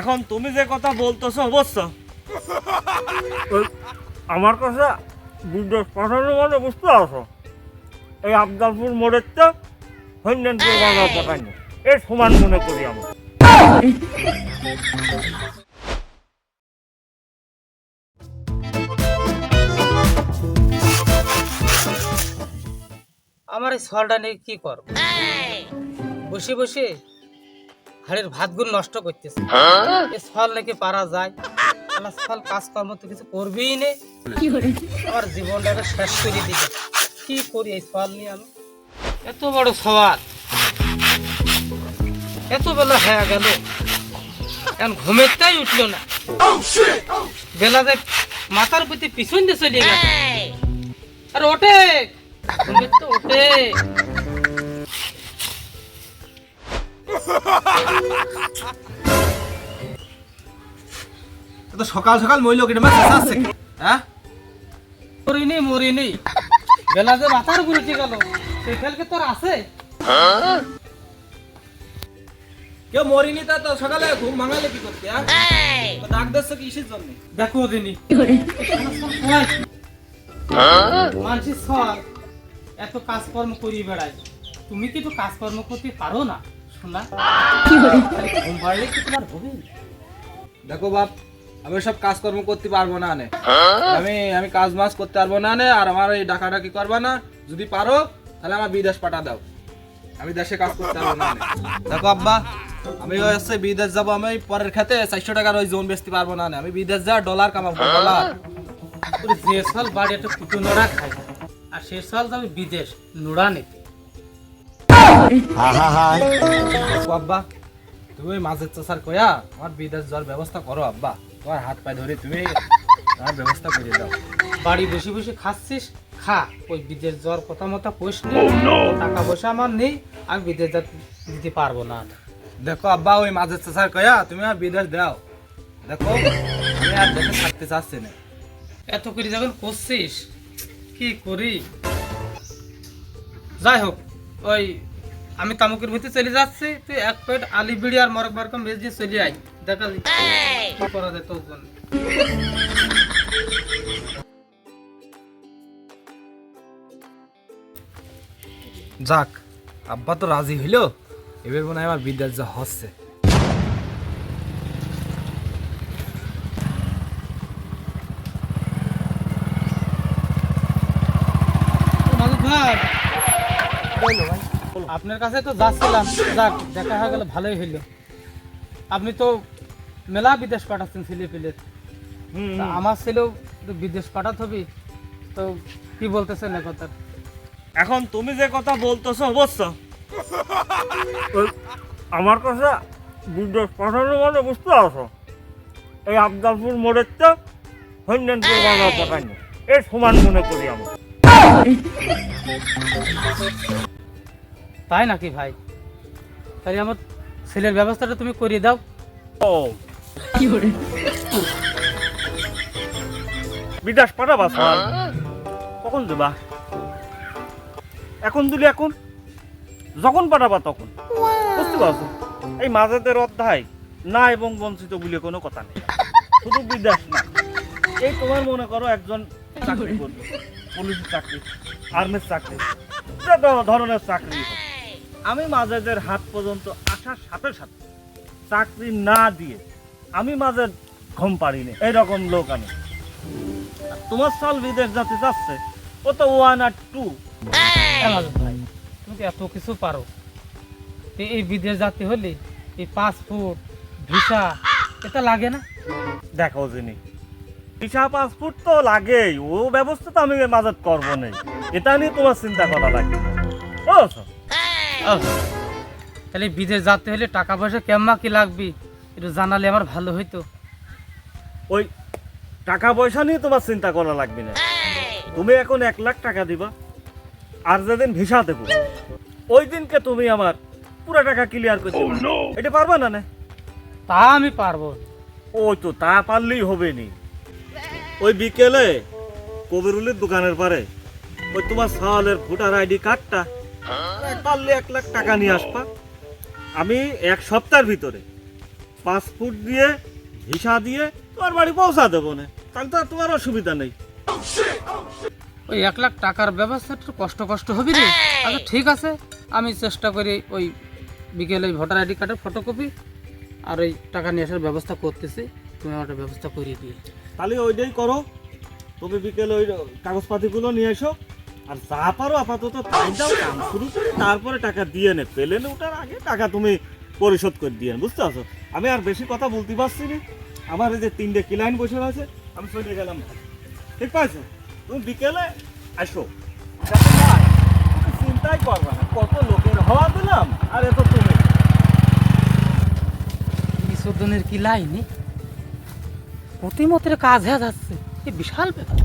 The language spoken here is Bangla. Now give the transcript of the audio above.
এখন তুমি যে কথা বলতেছো বুঝছো, আমার কাছে বিদেশ পাঠানো মানে বুঝতে পারছো, এই আফজালপুর মোড়ের তো হন্যানপুর বাংলা পাঠানো এর সমান মনে করি আমি। আমার এই ছলটা নিয়ে কি করব? বসে বসে হাড়ের ভাতগুলো নষ্ট করতেছে। এই ছল নাকি পারা যায়? আমার ছল কাজকর্ম তো কিছু করবেই নে, আমার জীবনটাকে শেষ করে দিবে। কি করি এই ছল নিয়ে আমি? এত বড় সওয়াল, এত বেলা হয়ে গেল, এখন ঘুমেরটাই উঠলো না। বেলা যে মাথার প্রতি পিছন দিয়ে চলে গেল। আর ওঠে ঘুমের তো ওঠে। তো সকাল সকাল মইলো কেটে মাছ আছে হ্যাঁ? মরিনি বেলা যে মাথার উপরে উঠে গেল, সেই ফেলকে তোর আছে? কেউ মরিনি তা তো সকালে ঘুম ভাঙালে কি করতে হ্যাঁ? ডাক দিচ্ছে কিসের জন্য? দেখো দিনি মানুষের সব এত কাজকর্ম করি বেড়ায়, তুমি কি একটু কাজকর্ম করতে পারো না? শোনা ঘুম পাড়লে কি তোমার হবে? দেখো বাপ, আমি সব কাজকর্ম করতে পারবো না নে। আমি কাজ মাজ করতে পারবো না নে, আর আমার এই ডাকাডাকি করবা না। যদি পারো তাহলে আমার বিদেশ পাঠা দাও, আমি দেশে কাজ করতে পারবো না নে। দেখো আব্বা, আমি হচ্ছে বিদেশ যাবো, আমি পরের খেতে 400 টাকার ওই জোন বেচতে পারবো না নে। আমি বিদেশ যা ডলার কামাবো, ডলার। যে সাল বাড়ি একটা কুটু নোড়া খাই, আর সে সাল যাবে বিদেশ নোড়া নিতে। আব্বা, তুমি ওই মাঝের চাষার কয়া আমার বিদেশ যাওয়ার ব্যবস্থা করো আব্বা। তোমার হাত পায়ে ধরে তুমি আমার ব্যবস্থা করে দাও। বাড়ি বসে বসে খাচ্ছিস, খা। ওই বিদেশ যাওয়ার কথা মতো কোষ নেই, টাকা পয়সা আমার নেই, আমি বিদেশ দিতে পারবো না। দেখো আব্বা, ওই মাঝের চাষার কয়া তুমি আমার বিদেশ দাও। দেখো আমি আর দেশে থাকতে চাচ্ছি না। এত করে যখন করছিস, কি করি? যাই হোক, ওই আমি তামুকের ভিতরে চলে যাচ্ছি, তুই এক প্লেট আলি বিড়ি আর মরক বারকম বেশ দিয়ে চলে আয়। দেখা কি করা যায় তোর জন্য। যাক, আব্বা তো রাজি হইলো, এবার মনে হয় আমার বিদেশ যা হচ্ছে। আপনার কাছে তো যাচ্ছিলাম, যাক দেখা হয়ে গেল, ভালোই হইল। আপনি তো মেলা বিদেশ পাঠাচ্ছেন ছেলে পেলে, আমার ছেলেও তো বিদেশ পাঠাতে হবে, তো কি বলতেছেন এ কথা? এখন তুমি যে কথা বলতেছো বুঝছো, আমার কাছে বিদেশ পাঠানো মানে বুঝতে পারছো, এই আফজালপুর মোড়ের তো হন্যানপুর বাংলা পাঠানো এর সমান মনে করি আমি। তাই নাকি ভাই? তাই আমার ছেলের ব্যবস্থাটা তুমি করিয়ে দাও। ও বিদেশ পাঠাবা স্যার? কখন দেবা? এখন দিলে এখন, যখন পাঠাবা তখন, বুঝতে পারছো? এই মাঝেদের অধ্যায় না এবং বঞ্চিত বলে কোনো কথা নেই। শুধু বিদেশ না, এই তোমার মনে করো একজন চাকরি করবে, পুলিশের চাকরি, আর্মির চাকরি, যে ধরনের চাকরি হোক, আমি মাঝেদের হাত পর্যন্ত আসার সাথে সাথে চাকরি না দিয়ে আমি মাঝে ঘুম পারিনি, এইরকম লোক আমি। আর তোমার সাল বিদেশ যাতে যাচ্ছে, ও তো 1 আর 2। ভাই তুমি তো এত কিছু পারো, এই বিদেশ যেতে হলে এই পাসপোর্ট ভিসা এটা লাগে না? দেখো জিনি, ভিসা পাসপোর্ট তো লাগেই, ও ব্যবস্থা তো আমি মাঝে করবো না, এটা নিয়ে তোমার চিন্তা করা লাগবে না। তাহলে বিদেশ যেতে হলে টাকা পয়সা কেমন কি লাগবে একটু জানালে আমার ভালো হইতো। ওই টাকা পয়সা নিয়ে তোমার চিন্তা করা লাগবে না। তুমি এখন 1 লাখ টাকা দিবা, আর যেদিন ভিসা দেবো ওই দিনকে তুমি আমার পুরো টাকা ক্লিয়ার করে দিবা। এটা পারবা না? না তা আমি পারবো। ওই তো তা পারলেই হবে নি। ওই বিকেলে কবিরুলের দোকানের পারে ওই তোমার সালের ভোটার আইডি কার্ডটা পারলে 1 লাখ টাকা নিয়ে আসবা। আমি 1 সপ্তাহের ভিতরে পাসপোর্ট দিয়ে ভিসা দিয়ে তোমার বাড়ি পৌঁছা দেবো না, তাহলে তো আর তোমার অসুবিধা নেই। ওই 1 লাখ টাকার ব্যবস্থা একটু কষ্ট হবে রে। আচ্ছা ঠিক আছে, আমি চেষ্টা করি ওই বিকেলে ওই ভোটার আইডি কার্ডের ফটোকপি আর ওই টাকা নিয়ে আসার ব্যবস্থা করতেছি, তুমি আমার একটা ব্যবস্থা করিয়ে দিয়ে। তাহলে ওইটাই করো, তুমি বিকেলে ওই কাগজপাতিগুলো নিয়ে এসো, আর যা পারো আপাতত তাই দাও, কাম শুরু করে তারপরে টাকা দিয়ে নে, প্লেনে ওঠার আগে টাকা তুমি পরিশোধ করে দিয়ে বুঝতে পারছো। আমি আর বেশি কথা বলতে পারছি না, আমার এই যে 3টে ক্লায়েন্ট বসে আছে, আমি চলে গেলাম। ঠিক পাইছো, তুমি বিকেলে আসো, যাতে ভাই তুমি চিন্তাই করবা না, কত লোকের হওয়া দিলাম আর এত তুমি। বিশোধনের কি লাইনি প্রতিমতের কাজ হয়ে যাচ্ছে, এ বিশাল ব্যাপার।